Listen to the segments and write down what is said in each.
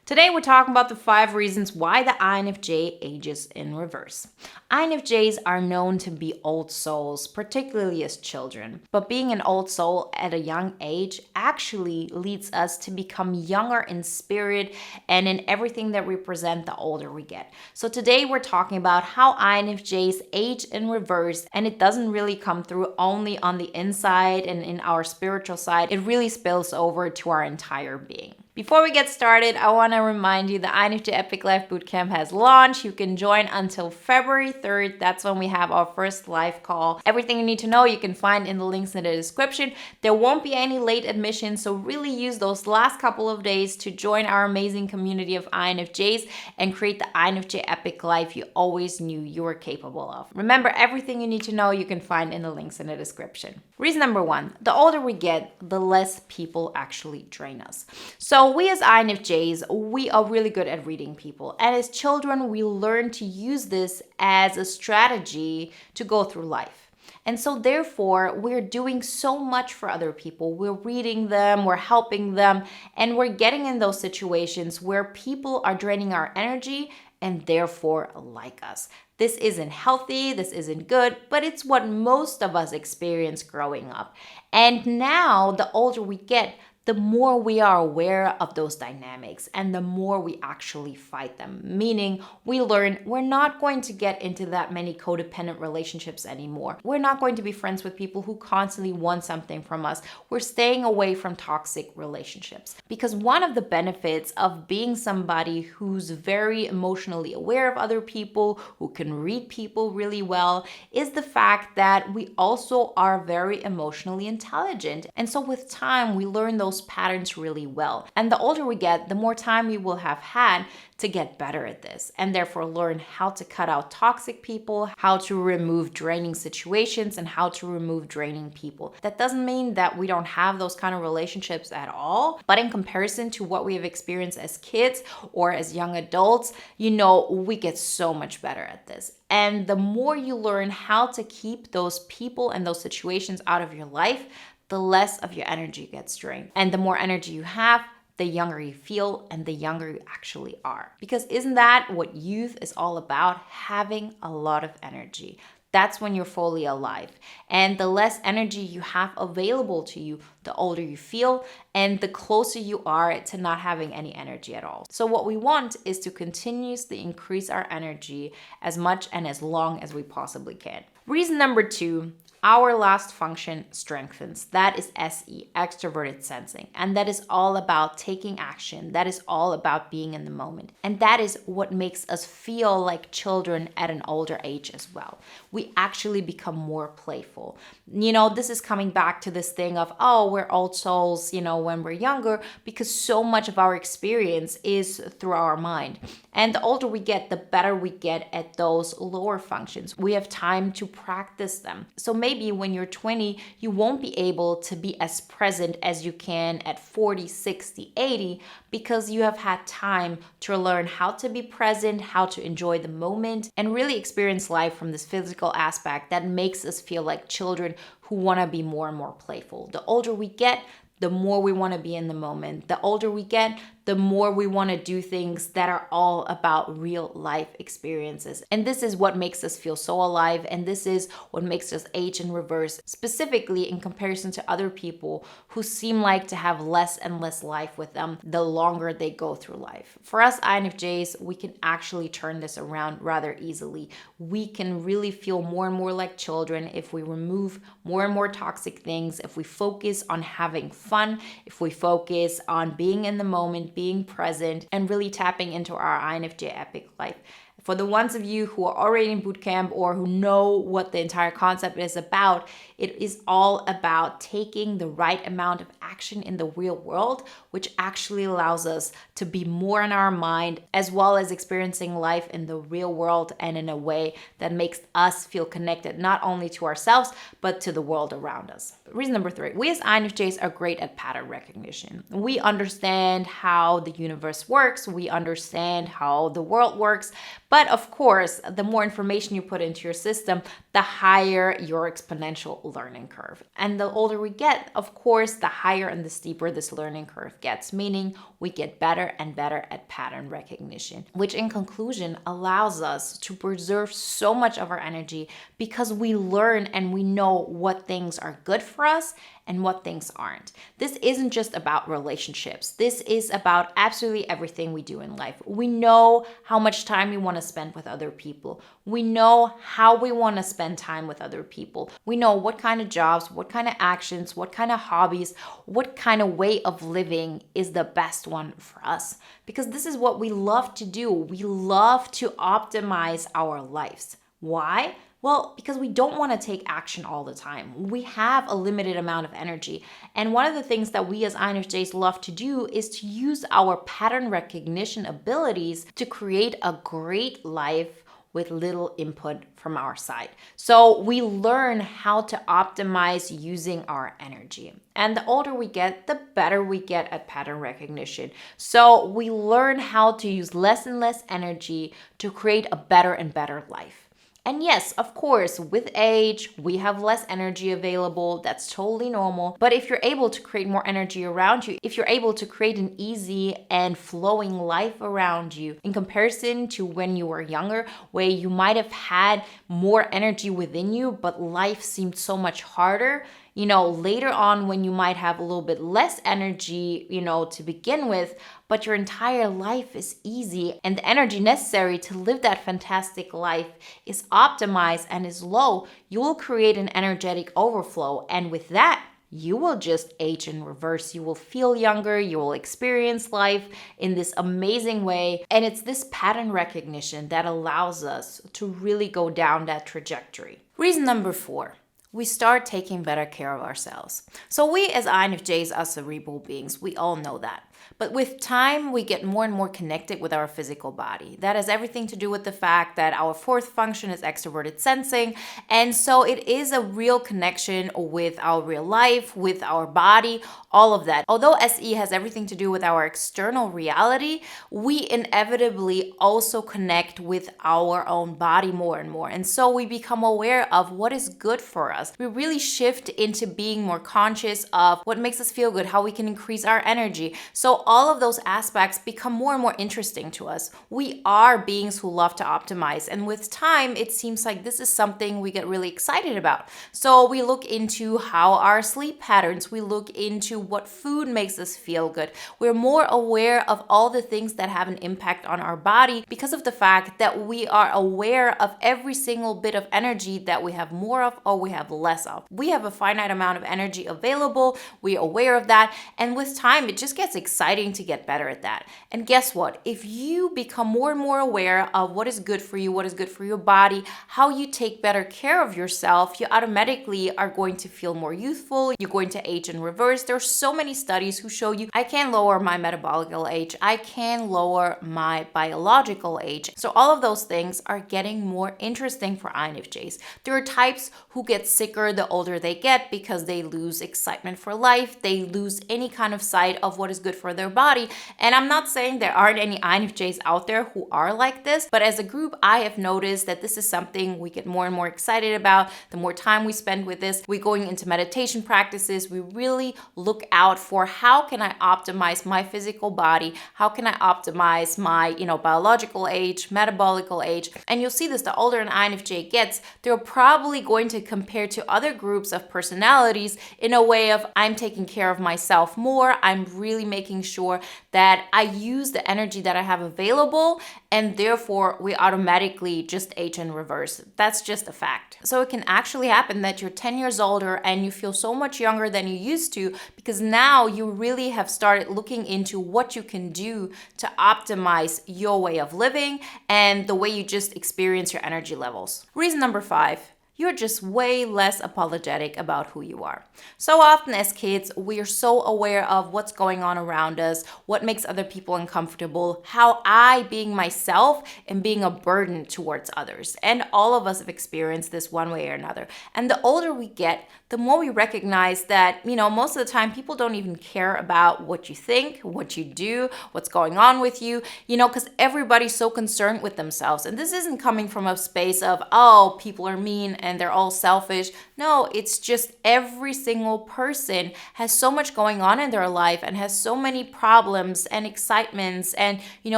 Today we're talking about the 5 reasons why the INFJ ages in reverse. INFJs are known to be old souls, particularly as children. But being an old soul at a young age actually leads us to become younger in spirit and in everything that we present the older we get. So today we're talking about how INFJs age in reverse, and it doesn't really come through only on the inside and in our spiritual side. It really spills over to our entire being. Before we get started, I want to remind you the INFJ Epic Life Bootcamp has launched. You can join until February 3rd. That's when we have our first live call. Everything you need to know you can find in the links in the description. There won't be any late admissions, so really use those last couple of days to join our amazing community of INFJs and create the INFJ Epic Life you always knew you were capable of. Remember, everything you need to know you can find in the links in the description. Reason number 1, the older we get, the less people actually drain us. So we as INFJs, we are really good at reading people. And as children, we learn to use this as a strategy to go through life. And so therefore, we're doing so much for other people. We're reading them, we're helping them, and we're getting in those situations where people are draining our energy and therefore like us. This isn't healthy, this isn't good, but it's what most of us experience growing up. And now, the older we get, the more we are aware of those dynamics and the more we actually fight them. Meaning, we learn we're not going to get into that many codependent relationships anymore. We're not going to be friends with people who constantly want something from us. We're staying away from toxic relationships. Because one of the benefits of being somebody who's very emotionally aware of other people, who can read people really well, is the fact that we also are very emotionally intelligent. And so with time, we learn those patterns really well. And the older we get, the more time we will have had to get better at this and therefore learn how to cut out toxic people, how to remove draining situations, and how to remove draining people. That doesn't mean that we don't have those kind of relationships at all, but in comparison to what we have experienced as kids or as young adults, we get so much better at this. And the more you learn how to keep those people and those situations out of your life, the less of your energy gets drained. And the more energy you have, the younger you feel and the younger you actually are. Because isn't that what youth is all about? Having a lot of energy. That's when you're fully alive. And the less energy you have available to you, the older you feel and the closer you are to not having any energy at all. So what we want is to continuously increase our energy as much and as long as we possibly can. Reason number 2, our last function strengthens. That is SE, extroverted sensing. And that is all about taking action. That is all about being in the moment. And that is what makes us feel like children at an older age as well. We actually become more playful. This is coming back to this thing of, we're old souls, when we're younger, because so much of our experience is through our mind. And the older we get, the better we get at those lower functions. We have time to practice them. So maybe when you're 20, you won't be able to be as present as you can at 40, 60, 80, because you have had time to learn how to be present, how to enjoy the moment, and really experience life from this physical aspect that makes us feel like children who want to be more and more playful. The older we get, the more we want to be in the moment. The older we get, the more we want to do things that are all about real life experiences. And this is what makes us feel so alive. And this is what makes us age in reverse, specifically in comparison to other people who seem like to have less and less life with them the longer they go through life. For us INFJs, we can actually turn this around rather easily. We can really feel more and more like children if we remove more and more toxic things, if we focus on having fun, if we focus on being in the moment, being present, and really tapping into our INFJ Epic Life. For the ones of you who are already in bootcamp or who know what the entire concept is about, it is all about taking the right amount of action in the real world, which actually allows us to be more in our mind, as well as experiencing life in the real world and in a way that makes us feel connected, not only to ourselves, but to the world around us. Reason number 3, we as INFJs are great at pattern recognition. We understand how the universe works, we understand how the world works, But of course, the more information you put into your system, the higher your exponential learning curve. And the older we get, of course, the higher and the steeper this learning curve gets, meaning we get better and better at pattern recognition, which in conclusion allows us to preserve so much of our energy because we learn and we know what things are good for us and what things aren't. This isn't just about relationships. This is about absolutely everything we do in life. We know how much time we want to spend with other people. We know how we want to spend time with other people. We know what kind of jobs, what kind of actions, what kind of hobbies, what kind of way of living is the best one for us. Because this is what we love to do. We love to optimize our lives. Why? Well, because we don't want to take action all the time. We have a limited amount of energy. And one of the things that we as INFJs love to do is to use our pattern recognition abilities to create a great life with little input from our side. So we learn how to optimize using our energy. And the older we get, the better we get at pattern recognition. So we learn how to use less and less energy to create a better and better life. And yes, of course, with age, we have less energy available. That's totally normal. But if you're able to create more energy around you, if you're able to create an easy and flowing life around you in comparison to when you were younger, where you might have had more energy within you, but life seemed so much harder, later on when you might have a little bit less energy, to begin with, but your entire life is easy and the energy necessary to live that fantastic life is optimized and is low, you will create an energetic overflow. And with that, you will just age in reverse. You will feel younger. You will experience life in this amazing way. And it's this pattern recognition that allows us to really go down that trajectory. Reason number 4. We start taking better care of ourselves. So we as INFJs are cerebral beings. We all know that. But with time, we get more and more connected with our physical body. That has everything to do with the fact that our fourth function is extroverted sensing. And so it is a real connection with our real life, with our body, all of that. Although SE has everything to do with our external reality, we inevitably also connect with our own body more and more. And so we become aware of what is good for us. We really shift into being more conscious of what makes us feel good, how we can increase our energy. So all of those aspects become more and more interesting to us. We are beings who love to optimize. And with time, it seems like this is something we get really excited about. So we look into how our sleep patterns, we look into what food makes us feel good. We're more aware of all the things that have an impact on our body because of the fact that we are aware of every single bit of energy that we have more of or we have less of. We have a finite amount of energy available. We're aware of that. And with time, it just gets exciting to get better at that. And guess what? If you become more and more aware of what is good for you, what is good for your body, how you take better care of yourself, you automatically are going to feel more youthful. You're going to age in reverse. There are so many studies who show you I can lower my metabolical age. I can lower my biological age. So all of those things are getting more interesting for INFJs. There are types who get sicker the older they get because they lose excitement for life. They lose any kind of sight of what is good for their body. And I'm not saying there aren't any INFJs out there who are like this, but as a group, I have noticed that this is something we get more and more excited about. The more time we spend with this, we're going into meditation practices. We really look out for how can I optimize my physical body? How can I optimize my, biological age, metabolical age? And you'll see this, the older an INFJ gets, they're probably going to compare to other groups of personalities in a way of I'm taking care of myself more. I'm really making sure that I use the energy that I have available, and therefore we automatically just age in reverse. That's just a fact. So it can actually happen that you're 10 years older and you feel so much younger than you used to because now you really have started looking into what you can do to optimize your way of living and the way you just experience your energy levels. Reason number 5. you're just way less apologetic about who you are. So often as kids, we are so aware of what's going on around us, what makes other people uncomfortable, how I, being myself, am being a burden towards others. And all of us have experienced this one way or another. And the older we get, the more we recognize that, most of the time people don't even care about what you think, what you do, what's going on with you, because everybody's so concerned with themselves. And this isn't coming from a space of, oh, people are mean and they're all selfish. No, it's just every single person has so much going on in their life and has so many problems and excitements and,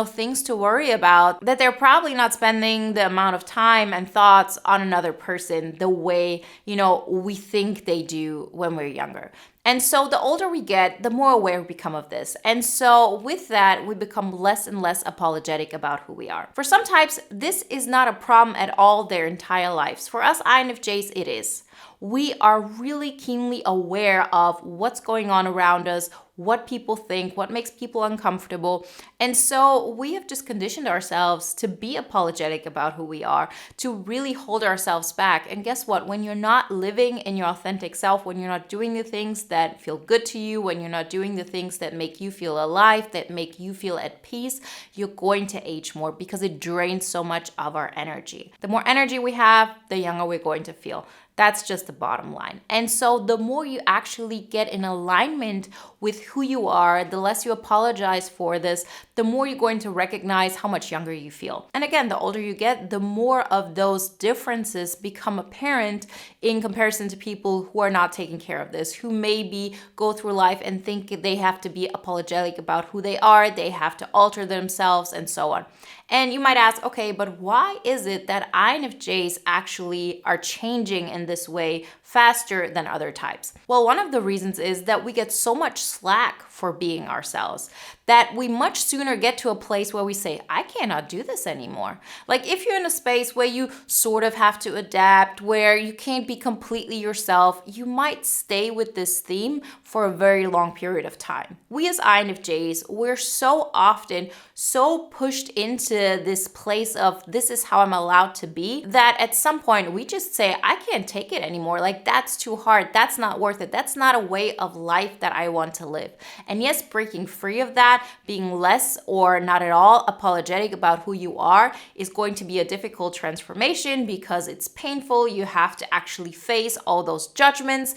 things to worry about that they're probably not spending the amount of time and thoughts on another person the way, we think they do when we're younger. And so the older we get, the more aware we become of this. And so with that, we become less and less apologetic about who we are. For some types, this is not a problem at all their entire lives. For us INFJs, it is. We are really keenly aware of what's going on around us, what people think, what makes people uncomfortable. And so we have just conditioned ourselves to be apologetic about who we are, to really hold ourselves back. And guess what? When you're not living in your authentic self, when you're not doing the things that feel good to you, when you're not doing the things that make you feel alive, that make you feel at peace, you're going to age more because it drains so much of our energy. The more energy we have, the younger we're going to feel. That's just the bottom line. And so the more you actually get in alignment with who you are, the less you apologize for this, the more you're going to recognize how much younger you feel. And again, the older you get, the more of those differences become apparent in comparison to people who are not taking care of this, who maybe go through life and think they have to be apologetic about who they are, they have to alter themselves, and so on. And you might ask, okay, but why is it that INFJs actually are changing in this way faster than other types? Well, one of the reasons is that we get so much slack for being ourselves that we much sooner get to a place where we say, I cannot do this anymore. Like if you're in a space where you sort of have to adapt, where you can't be completely yourself, you might stay with this theme for a very long period of time. We as INFJs, we're so often so pushed into this place of this is how I'm allowed to be that at some point we just say, I can't take it anymore. Like that's too hard. That's not worth it. That's not a way of life that I want to live. And yes, breaking free of that, being less or not at all apologetic about who you are is going to be a difficult transformation because it's painful. You have to actually face all those judgments,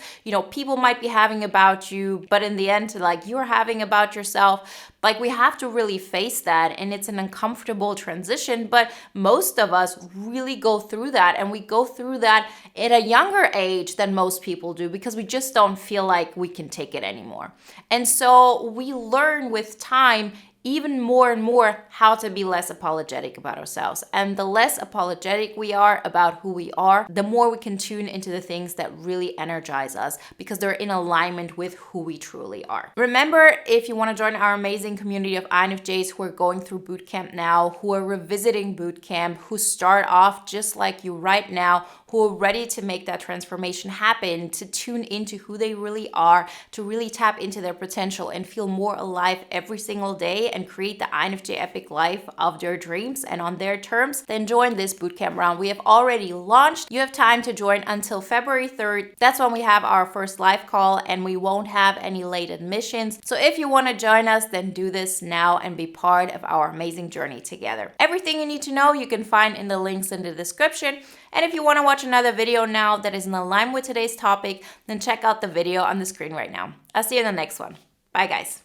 people might be having about you, but in the end, like you're having about yourself. Like we have to really face that, and it's an uncomfortable transition, but most of us really go through that, and we go through that at a younger age than most people do because we just don't feel like we can take it anymore. And so we learn with time even more and more how to be less apologetic about ourselves. And the less apologetic we are about who we are, the more we can tune into the things that really energize us because they're in alignment with who we truly are. Remember, if you want to join our amazing community of INFJs who are going through boot camp now, who are revisiting boot camp, who start off just like you right now, who are ready to make that transformation happen, to tune into who they really are, to really tap into their potential and feel more alive every single day and create the INFJ epic life of their dreams and on their terms, then join this bootcamp round. We have already launched. You have time to join until February 3rd. That's when we have our first live call and we won't have any late admissions. So if you want to join us, then do this now and be part of our amazing journey together. Everything you need to know you can find in the links in the description. And if you want to watch another video now that is in alignment with today's topic, then check out the video on the screen right now. I'll see you in the next one. Bye guys.